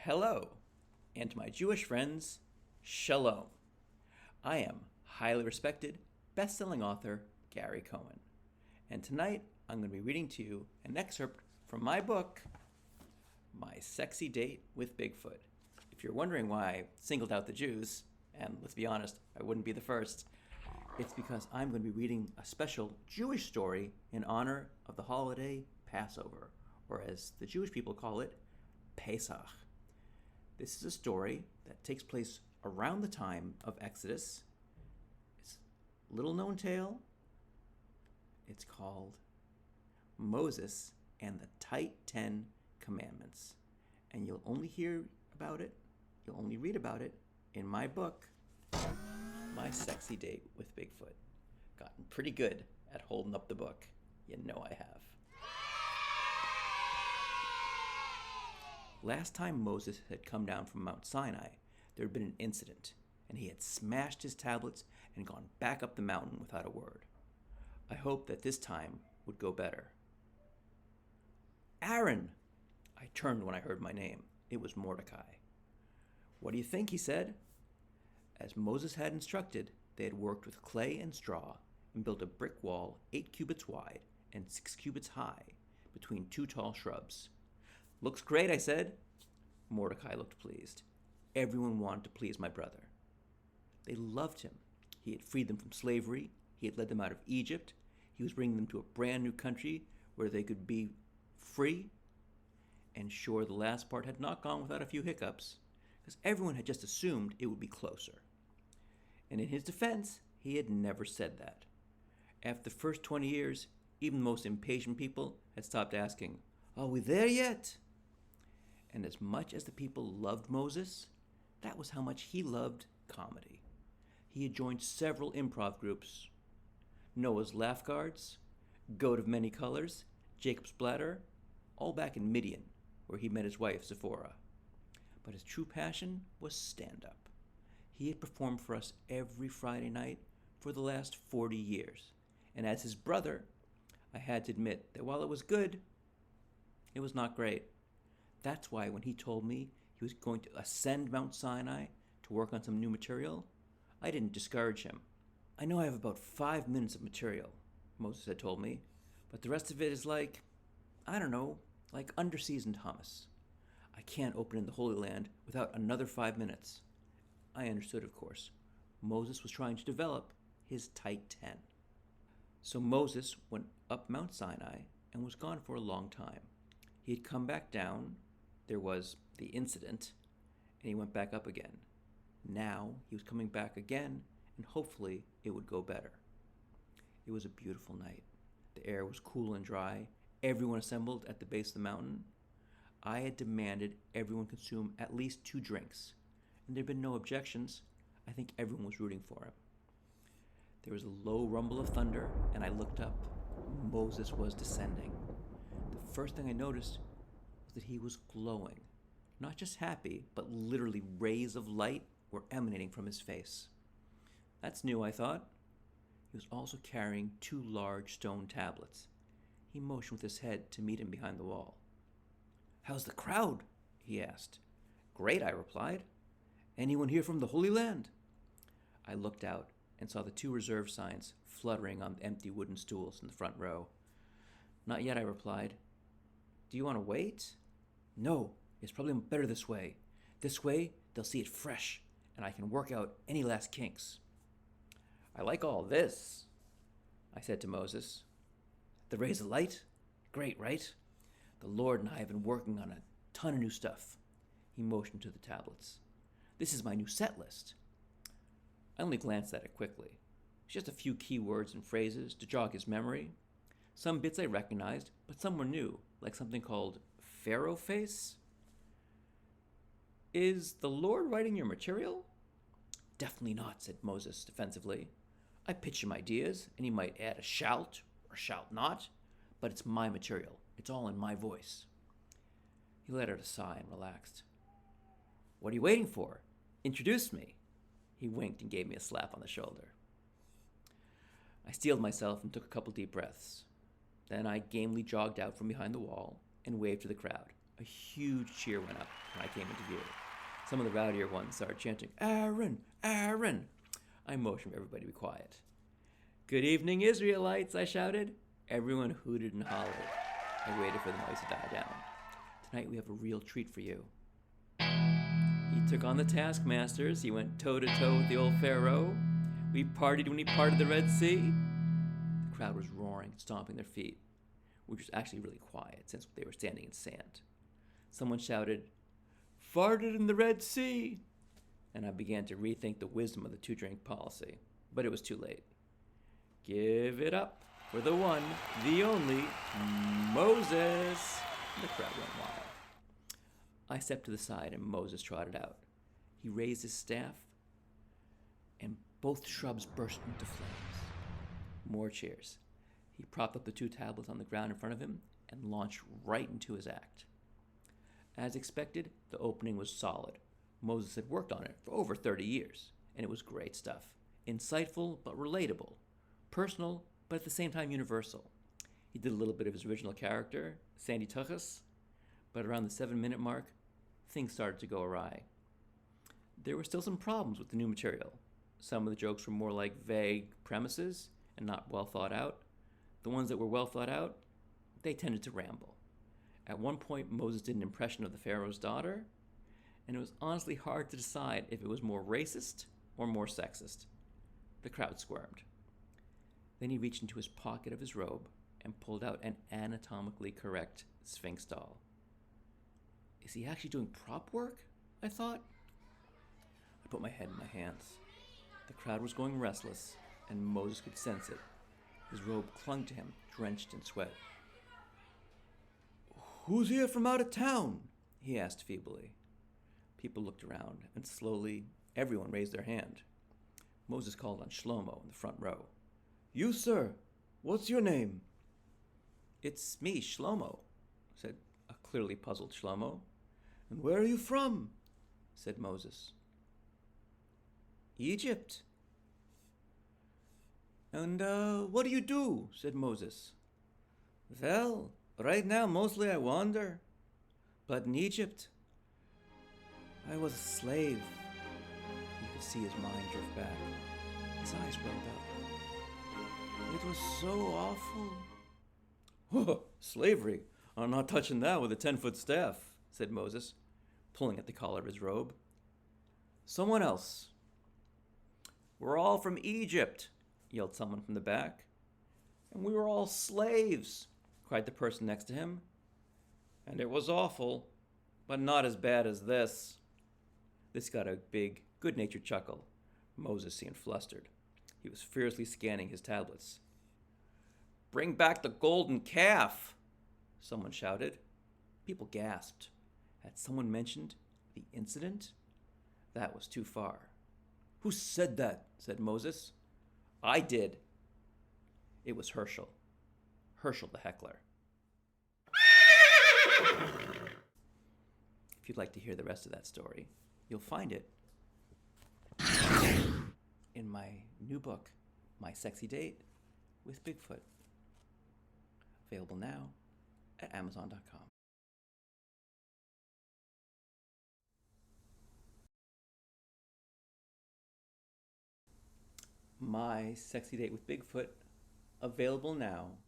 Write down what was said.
Hello, and to my Jewish friends, Shalom. I am highly respected, best-selling author Gary Cohen, and tonight I'm going to be reading to you an excerpt from my book, My Sexy Date with Bigfoot. If you're wondering why I singled out the Jews, and let's be honest, I wouldn't be the first, it's because I'm going to be reading a special Jewish story in honor of the holiday Passover, or as the Jewish people call it, Pesach. This is a story that takes place around the time of Exodus. It's a little known tale. It's called Moses and the Tight 10 Commandments. And you'll only hear about it, you'll only read about it in my book, My Sexy Date with Bigfoot. Gotten pretty good at holding up the book. You know I have. Last time Moses had come down from Mount Sinai, there had been an incident, and he had smashed his tablets and gone back up the mountain without a word. I hoped that this time would go better. Aaron! I turned when I heard my name. It was Mordecai. What do you think? He said. As Moses had instructed, they had worked with clay and straw and built a brick wall 8 cubits wide and 6 cubits high between 2 tall shrubs. Looks great, I said. Mordecai looked pleased. Everyone wanted to please my brother. They loved him. He had freed them from slavery. He had led them out of Egypt. He was bringing them to a brand new country where they could be free. And sure, the last part had not gone without a few hiccups, because everyone had just assumed it would be closer. And in his defense, he had never said that. After the first 20 years, even the most impatient people had stopped asking, "Are we there yet?" And as much as the people loved Moses, that was how much he loved comedy. He had joined several improv groups: Noah's Laugh Guards, Goat of Many Colors, Jacob's Bladder, all back in Midian, where he met his wife, Zipporah. But his true passion was stand-up. He had performed for us every Friday night for the last 40 years. And as his brother, I had to admit that while it was good, it was not great. That's why when he told me he was going to ascend Mount Sinai to work on some new material, I didn't discourage him. I know I have about 5 minutes of material, Moses had told me, but the rest of it is like, I don't know, like under-seasoned hummus. I can't open in the Holy Land without another 5 minutes. I understood, of course. Moses was trying to develop his tight 10. So Moses went up Mount Sinai and was gone for a long time. He had come back down, there was the incident, and he went back up again. Now he was coming back again, and hopefully it would go better. It was a beautiful night. The air was cool and dry. Everyone assembled at the base of the mountain. I had demanded everyone consume at least 2 drinks, and there had been no objections. I think everyone was rooting for him. There was a low rumble of thunder, and I looked up. Moses was descending. The first thing I noticed was that he was glowing. Not just happy, but literally rays of light were emanating from his face. That's new, I thought. He was also carrying 2 large stone tablets. He motioned with his head to meet him behind the wall. "How's the crowd?" he asked. "Great," I replied. "Anyone here from the Holy Land?" I looked out and saw the 2 reserve signs fluttering on the empty wooden stools in the front row. "Not yet," I replied. "Do you want to wait?" "No, it's probably better this way. This way, they'll see it fresh, and I can work out any last kinks." "I like all this," I said to Moses. "The rays of light? Great, right? The Lord and I have been working on a ton of new stuff." He motioned to the tablets. "This is my new set list." I only glanced at it quickly. It's just a few key words and phrases to jog his memory. Some bits I recognized, but some were new, like something called Pharaoh Face. "Is the Lord writing your material?" "Definitely not," said Moses defensively. "I pitch him ideas, and he might add a shalt or shalt not, but it's my material. It's all in my voice." He let out a sigh and relaxed. "What are you waiting for? Introduce me." He winked and gave me a slap on the shoulder. I steeled myself and took a couple deep breaths. Then I gamely jogged out from behind the wall and waved to the crowd. A huge cheer went up when I came into view. Some of the rowdier ones started chanting, "Aaron! Aaron!" I motioned for everybody to be quiet. "Good evening, Israelites," I shouted. Everyone hooted and hollered. I waited for the noise to die down. "Tonight we have a real treat for you." He took on the taskmasters. He went toe-to-toe with the old Pharaoh. We partied when he parted the Red Sea. The crowd was roaring, stomping their feet, which was actually really quiet since they were standing in sand. Someone shouted, "Farted in the Red Sea!" And I began to rethink the wisdom of the two-drink policy, but it was too late. "Give it up for the one, the only, Moses!" And the crowd went wild. I stepped to the side and Moses trotted out. He raised his staff, and both shrubs burst into flames. More cheers. He propped up the 2 tablets on the ground in front of him and launched right into his act. As expected, the opening was solid. Moses had worked on it for over 30 years, and it was great stuff. Insightful but relatable. Personal, but at the same time universal. He did a little bit of his original character, Sandy Tuchus, but around the 7-minute mark, things started to go awry. There were still some problems with the new material. Some of the jokes were more like vague premises and not well thought out. The ones that were well thought out, they tended to ramble. At one point, Moses did an impression of the Pharaoh's daughter, and it was honestly hard to decide if it was more racist or more sexist. The crowd squirmed. Then he reached into his pocket of his robe and pulled out an anatomically correct Sphinx doll. Is he actually doing prop work? I thought. I put my head in my hands. The crowd was going restless, and Moses could sense it. His robe clung to him, drenched in sweat. "Who's here from out of town?" he asked feebly. People looked around, and slowly everyone raised their hand. Moses called on Shlomo in the front row. "You, sir, what's your name?" "It's me, Shlomo," said a clearly puzzled Shlomo. "And where are you from?" said Moses. "Egypt." "And what do you do?" said Moses. "Well, right now mostly I wander. But in Egypt, I was a slave." You could see his mind drift back. His eyes welled up. "It was so awful." "Oh, slavery. I'm not touching that with a 10-foot staff," said Moses, pulling at the collar of his robe. "Someone else." "We're all from Egypt," yelled someone from the back. "And we were all slaves," cried the person next to him. "And it was awful, but not as bad as this." This got a big, good-natured chuckle. Moses seemed flustered. He was fiercely scanning his tablets. "Bring back the golden calf," someone shouted. People gasped. Had someone mentioned the incident? That was too far. "Who said that?" said Moses. "I did." It was Herschel. Herschel the heckler. If you'd like to hear the rest of that story, you'll find it in my new book, My Sexy Date with Bigfoot. Available now at Amazon.com. My Sexy Date with Bigfoot, available now